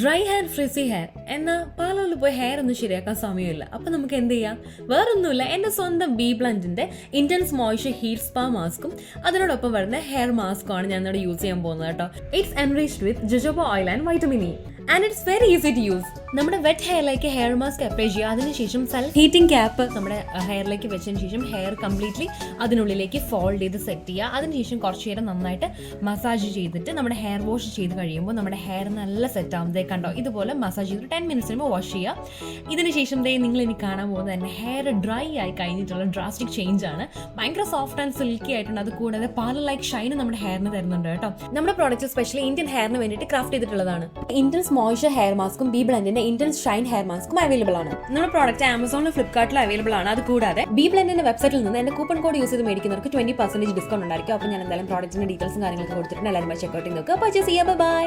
Dry hair, frizzy hair എന്നാൽ പാർലറിൽ പോയി ഹെയർ ഒന്നും ശരിയാക്കാൻ സമയമില്ല. അപ്പം നമുക്ക് എന്ത് ചെയ്യാം? വേറൊന്നുമില്ല, എൻ്റെ സ്വന്തം ബി ബ്ലൻഡിൻ്റെ ഇൻറ്റൻസ് മോയ്സ്ചർ ഹീറ്റ് സ്പാ മാസ്കും അതിനോടൊപ്പം വരുന്ന ഹെയർ മാസ്കുമാണ് ഞാൻ ഇവിടെ യൂസ് ചെയ്യാൻ പോകുന്നത് കേട്ടോ. It's enriched with jojoba oil and vitamin E and it's very easy to use. നമ്മുടെ വെറ്റ് ഹെയറിലേക്ക് ഹെയർ മാസ്ക് അപ്ലൈ ചെയ്യുക. അതിനുശേഷം സെൽഫ് ഹീറ്റിംഗ് ക്യാപ്പ് നമ്മുടെ ഹെയറിലേക്ക് വെച്ചതിന് ശേഷം ഹെയർ കംപ്ലീറ്റ്ലി അതിനുള്ളിലേക്ക് ഫോൾഡ് ചെയ്ത് സെറ്റ് ചെയ്യുക. അതിനുശേഷം കുറച്ച് നേരം നന്നായിട്ട് മസാജ് ചെയ്തിട്ട് നമ്മുടെ ഹെയർ വാഷ് ചെയ്ത് കഴിയുമ്പോൾ നമ്മുടെ ഹെയർ നല്ല സെറ്റ് ആവും. കണ്ടോ, ഇതുപോലെ മസാജ് ചെയ്തിട്ട് 10 minutes കഴിയുമ്പോൾ വാഷ് ചെയ്യുക. ഇതിനുശേഷം നിങ്ങൾ ഇനി കാണാൻ പോകുന്നത് തന്നെ ഹെയർ ഡ്രൈ ആയി കഴിഞ്ഞിട്ടുള്ള ഡ്രാസ്റ്റിക് ചേഞ്ച് ആണ്. ഭയങ്കര സോഫ്റ്റ് ആൻഡ് സിൽക്കി ആയിട്ടുണ്ട്. അത് കൂടാതെ പാർലർ ലൈക്ക് ഷൈന് നമ്മുടെ ഹെയറിന് തരുന്നുണ്ട് കേട്ടോ. നമ്മുടെ പ്രോഡക്റ്റ് സ്പെഷ്യലി ഇന്ത്യൻ ഹെയറിന് വേണ്ടിയിട്ട് ക്രാഫ്റ്റ് ചെയ്തിട്ടുള്ളതാണ്. ഇന്റൻസ് മോയ്സ്ചർ ഹെയർ മാസ്കും ബി ബ്ലൻഡിന്റെ ഇന്റൻസ് ഷൈൻ ഹെയർ മാസ്കും അവൈലബിൾ ആണ്. നമ്മുടെ പ്രോഡക്റ്റ് ആമസോണിലും ഫ്ലിപ്കാർട്ടിലും അവൈലബിൾ ആണ്. അത് കൂടാതെ ബി ബ്ലൻഡിന്റെ വെബ്സൈറ്റിൽ നിന്ന് എന്റെ കൂപ്പൺ കോഡ് യൂസ് ചെയ്ത് മേടിക്കുന്നവർക്ക് 20% ഡിസ്കൗണ്ട് ഉണ്ടായിരിക്കും. അപ്പോൾ ഞാൻ എന്തായാലും പ്രോഡക്റ്റിന്റെ ഡീറ്റെയിൽസും കാര്യങ്ങളൊക്കെ കൊടുത്തിട്ടുണ്ട്. എല്ലാവരും ചെക്കൗട്ട് ചെയ്ത് നോക്കുക. പർച്ചേസ് ചെയ്യുക. ബൈ.